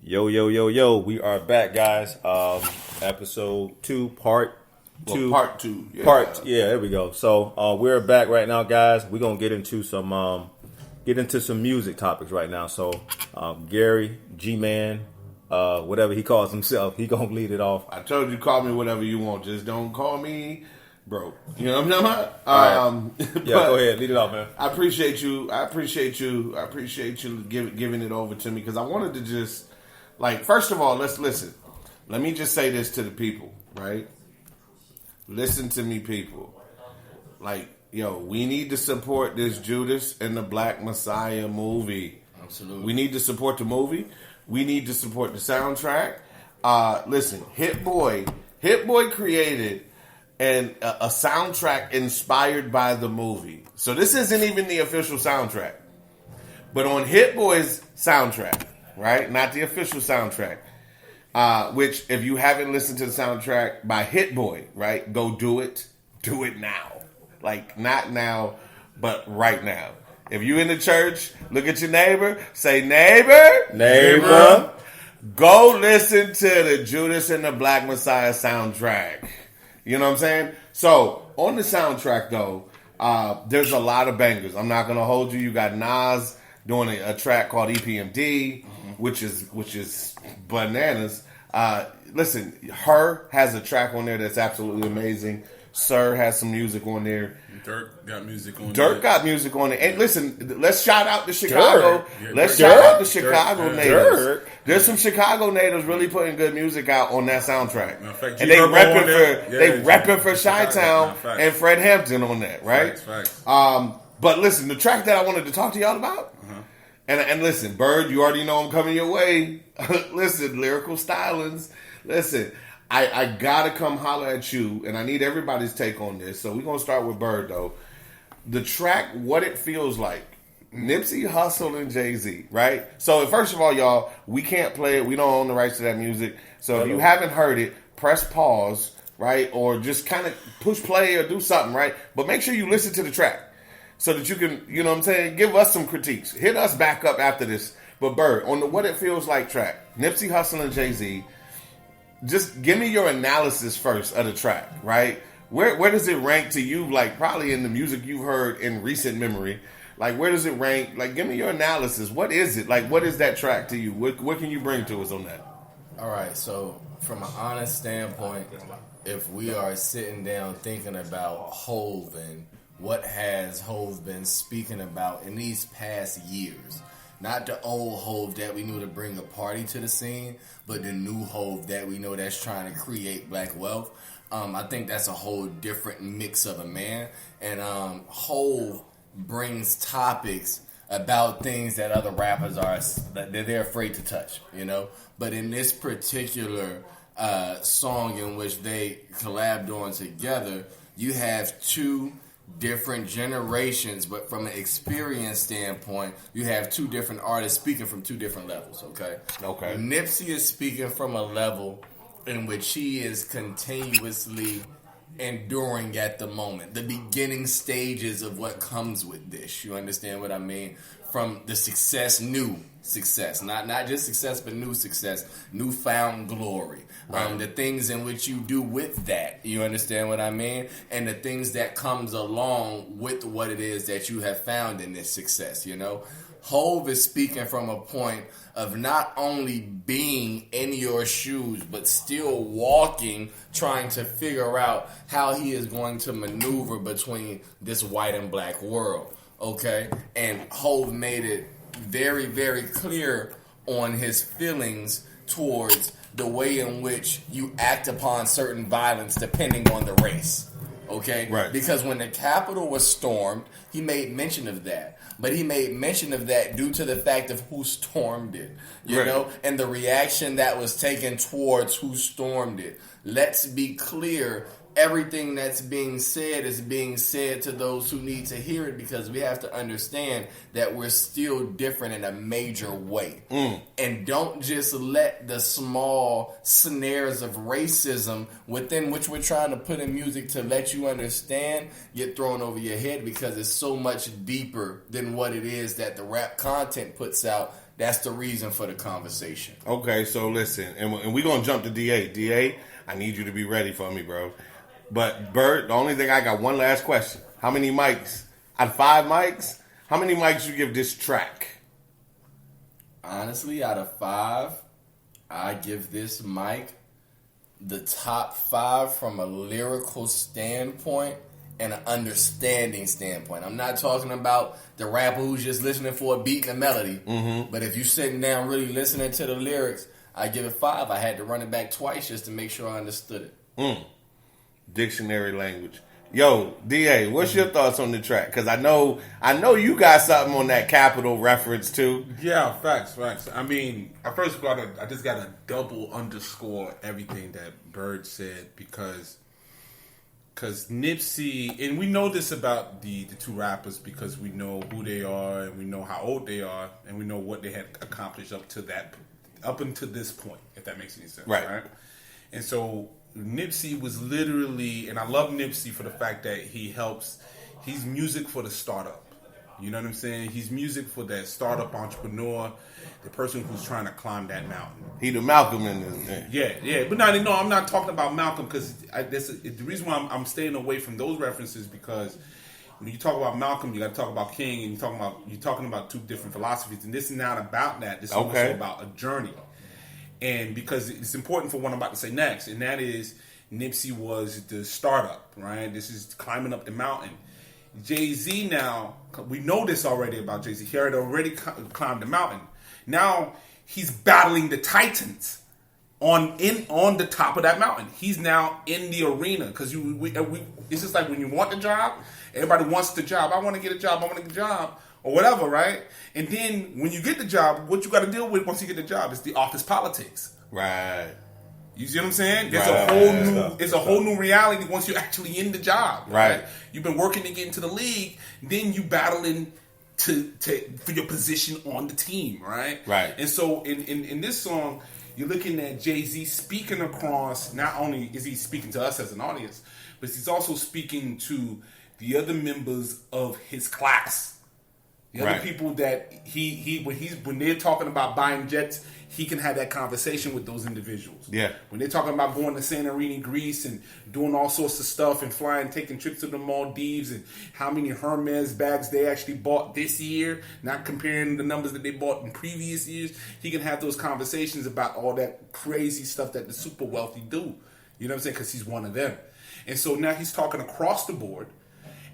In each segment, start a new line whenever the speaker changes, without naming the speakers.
Yo, yo, yo, yo. We are back, guys. Episode 2, part 2.
Part 2.
Yeah, there we go. So we're back right now, guys. We're going to get into some music topics right now. So Gary, G-Man, whatever he calls himself, he going to lead it off.
I told you, call me whatever you want. Just don't call me broke. You know what I'm talking about?
Yeah, go ahead. Lead it off, man.
I appreciate you giving it over to me because I wanted to just, first of all, let's listen. Let me just say this to the people, right? Listen to me, people. We need to support this Judas and the Black Messiah movie.
Absolutely.
We need to support the movie. We need to support the soundtrack. Listen, Hit Boy created a soundtrack inspired by the movie. So this isn't even the official soundtrack. But on Hit Boy's soundtrack, right? Not the official soundtrack. Which, if you haven't listened to the soundtrack by Hit Boy, right? Go do it. Do it now. Not now, but right now. If you in the church, look at your neighbor. Say, neighbor. Go listen to the Judas and the Black Messiah soundtrack. You know what I'm saying? So, on the soundtrack, though, there's a lot of bangers. I'm not going to hold you. You got Nas doing a track called EPMD, which is bananas. Listen, Her has a track on there that's absolutely amazing. Sir has some music on there.
Dirk got music on
there. And listen, let's shout out the Chicago. Shout out the Chicago natives. There's some Chicago natives really putting good music out on that soundtrack. Fact, and they repping for Chi-Town and Fred Hampton on that, right?
Facts.
But listen, the track that I wanted to talk to y'all about, and listen, Bird, you already know I'm coming your way. Listen, lyrical stylings. Listen, I gotta come holler at you, and I need everybody's take on this. So we're gonna start with Bird, though. The track, What It Feels Like, Nipsey Hussle and Jay-Z, right? So first of all, y'all, we can't play it. We don't own the rights to that music. So if you haven't heard it, press pause, right? Or just kind of push play or do something, right? But make sure you listen to the track so that you can, you know what I'm saying, give us some critiques. Hit us back up after this. But Bird, on the What It Feels Like track, Nipsey Hussle and Jay-Z, just give me your analysis first of the track, right? Where does it rank to you, probably in the music you've heard in recent memory? Where does it rank? Give me your analysis. What is it? What is that track to you? What can you bring to us on that?
All right, so from an honest standpoint, if we are sitting down thinking about Hov and what has Hov been speaking about in these past years, not the old Hov that we knew to bring a party to the scene, but the new Hov that we know that's trying to create black wealth. I think that's a whole different mix of a man. And Hov brings topics about things that other rappers they're afraid to touch, you know. But in this particular song in which they collabed on together, you have two different generations, but from an experience standpoint, you have two different artists speaking from two different levels, okay? Nipsey is speaking from a level in which he is continuously enduring at the moment, the beginning stages of what comes with this. You understand what I mean? From the new success, not just success, but new success, newfound glory. Right. The things in which you do with that, you understand what I mean? And the things that comes along with what it is that you have found in this success, you know? Hov is speaking from a point of not only being in your shoes, but still walking, trying to figure out how he is going to maneuver between this white and black world, okay? And Hov made it very, very clear on his feelings towards the way in which you act upon certain violence depending on the race, okay?
Right.
Because when the Capitol was stormed, he made mention of that. But he made mention of that due to the fact of who stormed it, you know, and the reaction that was taken towards who stormed it. Let's be clear, everything that's being said is being said to those who need to hear it, because we have to understand that we're still different in a major way. And don't just let the small snares of racism within which we're trying to put in music to let you understand get thrown over your head, because it's so much deeper than what it is that the rap content puts out That's the reason for the conversation.
Okay, so listen, and we're going to jump to DA. DA, I need you to be ready for me, bro. But, Bert, the only thing I got one last question. How many mics? Out of 5 mics, how many mics you give this track?
Honestly, out of 5, I give this mic the top 5 from a lyrical standpoint and an understanding standpoint. I'm not talking about the rapper who's just listening for a beat and a melody. Mm-hmm. But if you're sitting down really listening to the lyrics, I give it 5. I had to run it back twice just to make sure I understood it.
Dictionary language. Yo, DA, what's your thoughts on the track? Because I know you got something on that Capital reference too.
Yeah, facts. I mean, I just got to double underscore everything that Bird said because Nipsey, and we know this about the two rappers because we know who they are and we know how old they are and we know what they had accomplished up until this point, if that makes any sense, right? And so Nipsey was literally, and I love Nipsey for the fact that he's music for the startup. You know what I'm saying? He's music for that startup entrepreneur, the person who's trying to climb that mountain.
He the Malcolm in this thing.
Yeah. But no, I'm not talking about Malcolm because the reason why I'm staying away from those references because when you talk about Malcolm, you got to talk about King, and you're talking about two different philosophies, and this is not about that. This is also about a journey. And because it's important for what I'm about to say next, and that is Nipsey was the startup, right? This is climbing up the mountain. Jay-Z now, we know this already about Jay-Z. He had already climbed the mountain. Now he's battling the Titans on the top of that mountain. He's now in the arena because it's just like when you want the job, everybody wants the job. I want to get a job. Or whatever, right? And then when you get the job, what you got to deal with once you get the job is the office politics.
Right.
You see what I'm saying? It's a whole new reality once you're actually in the job. Right. You've been working to get into the league, then you battling for your position on the team, right?
Right.
And so in this song, you're looking at Jay-Z speaking across, not only is he speaking to us as an audience, but he's also speaking to the other members of his class. The other people that when they're talking about buying jets, he can have that conversation with those individuals.
Yeah.
When they're talking about going to Santorini, Greece, and doing all sorts of stuff and flying, taking trips to the Maldives, and how many Hermes bags they actually bought this year, not comparing the numbers that they bought in previous years, he can have those conversations about all that crazy stuff that the super wealthy do. You know what I'm saying? Because he's one of them. And so now he's talking across the board.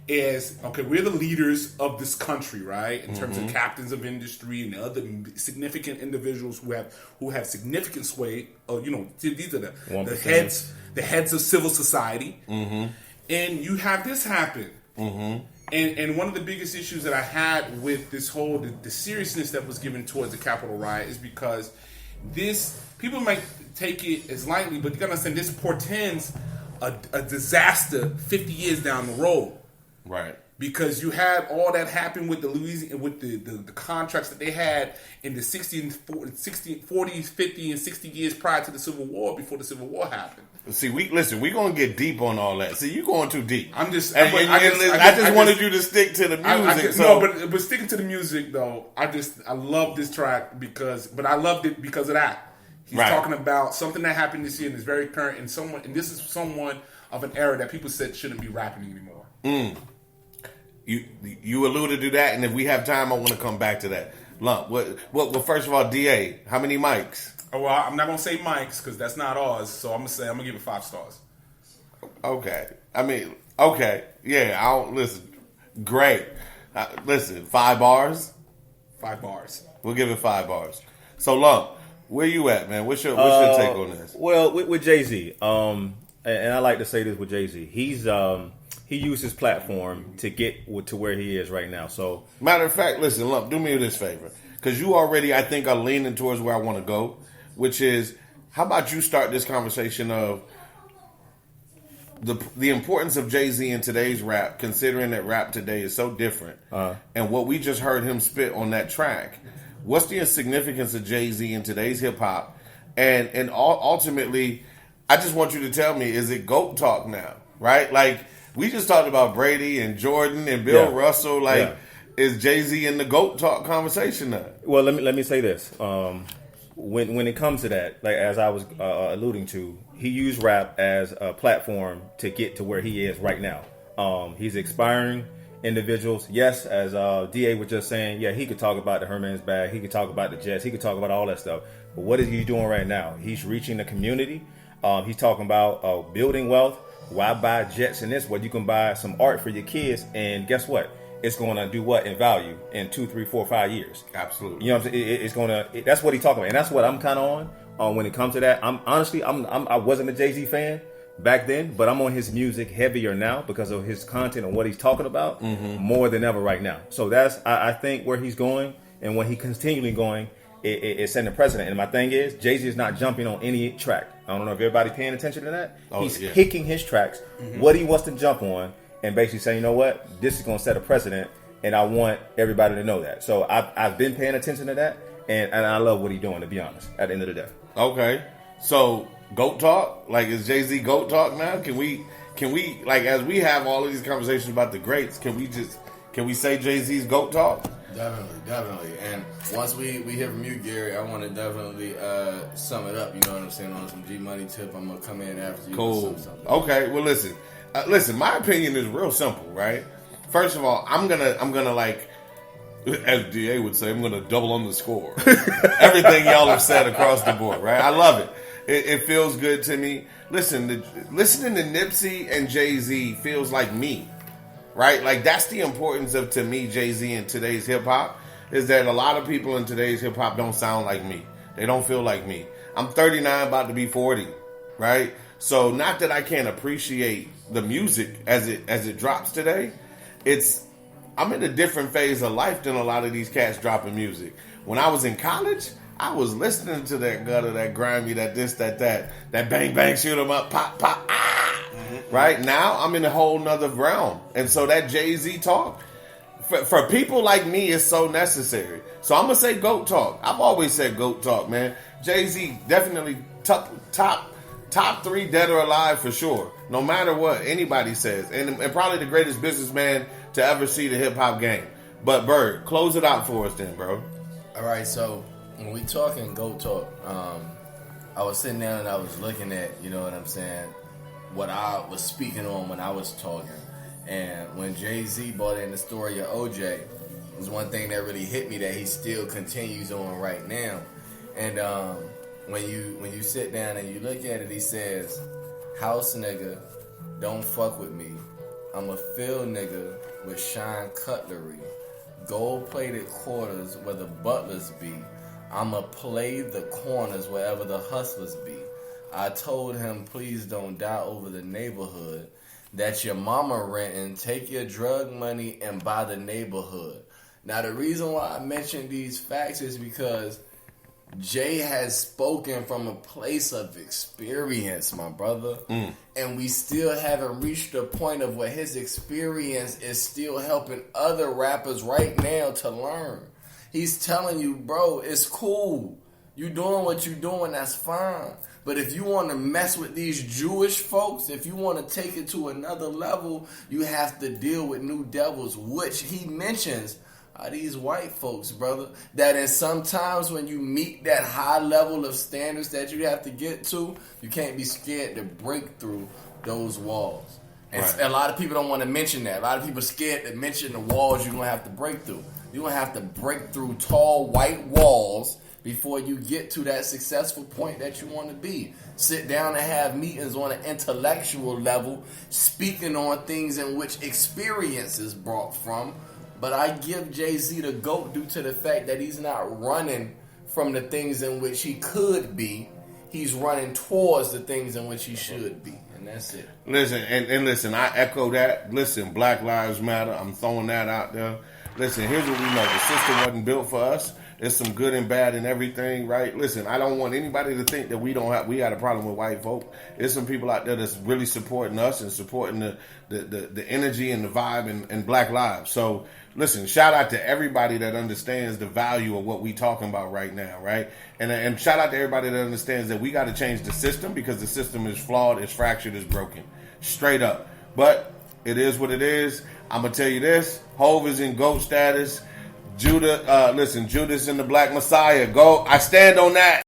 We're the leaders of this country, right? In terms of captains of industry and other significant individuals who have significant sway. These are the heads of civil society. Mm-hmm. And you have this happen. Mm-hmm. And one of the biggest issues that I had with this whole the seriousness that was given towards the Capitol riot is because people might take it as lightly, but you gotta understand this portends a disaster 50 years down the road.
Right.
Because you had all that happen with the contracts that they had in the 40s, 50, and 60 years prior to the Civil War, before the Civil War happened.
See, we're going to get deep on all that. See, you're going too deep.
I just
wanted you to stick to the music.
But sticking to the music, though, I love this track but I loved it because of that. He's talking about something that happened this year and is very current, and this is someone of an era that people said shouldn't be rapping anymore.
You alluded to that, and if we have time, I want to come back to that. Lump. Well, first of all, DA, how many mics?
Oh, well, I'm not gonna say mics because that's not ours. So I'm gonna give it 5 stars.
Okay. Yeah. Listen. Great. Listen. 5 bars.
5 bars.
We'll give it 5 bars. So, Lump, where you at, man? What's your take on this?
Well, with Jay-Z, and I like to say this with Jay-Z, he used his platform to get to where he is right now. So,
matter of fact, listen, Lump, do me this favor, because you already, I think, are leaning towards where I want to go, which is, how about you start this conversation of the importance of Jay-Z in today's rap, considering that rap today is so different, and what we just heard him spit on that track. What's the significance of Jay-Z in today's hip hop, and ultimately, I just want you to tell me, is it GOAT talk now, right? Like, we just talked about Brady and Jordan and Bill Russell. Like, is Jay-Z in the GOAT talk conversation now?
Well, let me say this. When it comes to that, like as I was alluding to, he used rap as a platform to get to where he is right now. He's inspiring individuals. Yes, as DA was just saying, yeah, he could talk about the Herman's bag, he could talk about the Jets, he could talk about all that stuff. But what is he doing right now? He's reaching the community. He's talking about building wealth. Why buy jets and this? Well, you can buy some art for your kids, and guess what? It's going to do what in value in 2, 3, 4, 5 years.
Absolutely.
You know what I'm saying? It's going to. That's what he's talking about, and that's what I'm kind of on when it comes to that. I wasn't a Jay-Z fan back then, but I'm on his music heavier now because of his content and what he's talking about more than ever right now. So that's I think where he's going, and when he continually going, it's setting the precedent. And my thing is, Jay-Z is not jumping on any track. I don't know if everybody's paying attention to that. He's picking his tracks, what he wants to jump on, and basically saying, you know what, this is going to set a precedent, and I want everybody to know that. So I've been paying attention to that, and I love what he's doing, to be honest, at the end of the day.
Okay. So, GOAT talk? Like, is Jay-Z GOAT talk now? Can we, like, as we have all of these conversations about the greats, can we say Jay-Z's GOAT talk?
Definitely. And once we hear from you, Gary, I want to definitely sum it up. You know what I'm saying? On some G Money tip, I'm gonna come in after you.
Cool. Okay. Well, listen. My opinion is real simple, right? First of all, I'm gonna like, as DA would say, I'm gonna double on the score. Everything y'all have said across the board, right? I love it. It feels good to me. Listening to Nipsey and Jay-Z feels like me. Right? Like, that's the importance of, to me, Jay-Z in today's hip-hop, is that a lot of people in today's hip-hop don't sound like me. They don't feel like me. I'm 39, about to be 40, right? So, not that I can't appreciate the music as it drops today. I'm in a different phase of life than a lot of these cats dropping music. When I was in college, I was listening to that gutter, that grimy, that this, that bang, bang, shoot 'em up, pop, pop, ah! Right now, I'm in a whole nother realm. And so that Jay-Z talk, for people like me, is so necessary. So I'm going to say GOAT talk. I've always said GOAT talk, man. Jay-Z definitely top 3 dead or alive for sure. No matter what anybody says. And probably the greatest businessman to ever see the hip-hop game. But Bird, close it out for us then, bro.
All right, so when we talking GOAT talk, I was sitting down and I was looking at, you know what I'm saying, what I was speaking on when I was talking. And when Jay-Z brought in the story of OJ, was one thing that really hit me that he still continues on right now. And when you sit down and you look at it, he says, "House nigga, don't fuck with me. I'm a field nigga with shine cutlery. Gold-plated quarters where the butlers be. I'ma play the corners wherever the hustlers be. I told him, please don't die over the neighborhood. That your mama renting, take your drug money and buy the neighborhood." Now, the reason why I mention these facts is because Jay has spoken from a place of experience, my brother. And we still haven't reached the point of where his experience is still helping other rappers right now to learn. He's telling you, bro, it's cool. You doing what you doing, that's fine. But if you want to mess with these Jewish folks, if you want to take it to another level, you have to deal with new devils, which he mentions are these white folks, brother. That in sometimes when you meet that high level of standards that you have to get to, you can't be scared to break through those walls. And right. A lot of people don't want to mention that. A lot of people are scared to mention the walls you're going to have to break through. You're going to have to break through tall white walls before you get to that successful point that you want to be. Sit down and have meetings on an intellectual level, speaking on things in which experience is brought from. But I give Jay-Z the GOAT due to the fact that he's not running from the things in which he could be. He's running towards the things in which he should be. And that's it.
Listen, and listen, I echo that. Listen, Black Lives Matter. I'm throwing that out there. Listen, here's what we know. The system wasn't built for us. There's some good and bad in everything, right? Listen, I don't want anybody to think that we got a problem with white folk. There's some people out there that's really supporting us and supporting the energy and the vibe and Black lives. So listen, shout out to everybody that understands the value of what we talking about right now, right? And shout out to everybody that understands that we got to change the system because the system is flawed, it's fractured, it's broken. Straight up. But it is what it is. I'm gonna tell you this: Hove is in GOAT status. Judas and the Black Messiah. Go! I stand on that.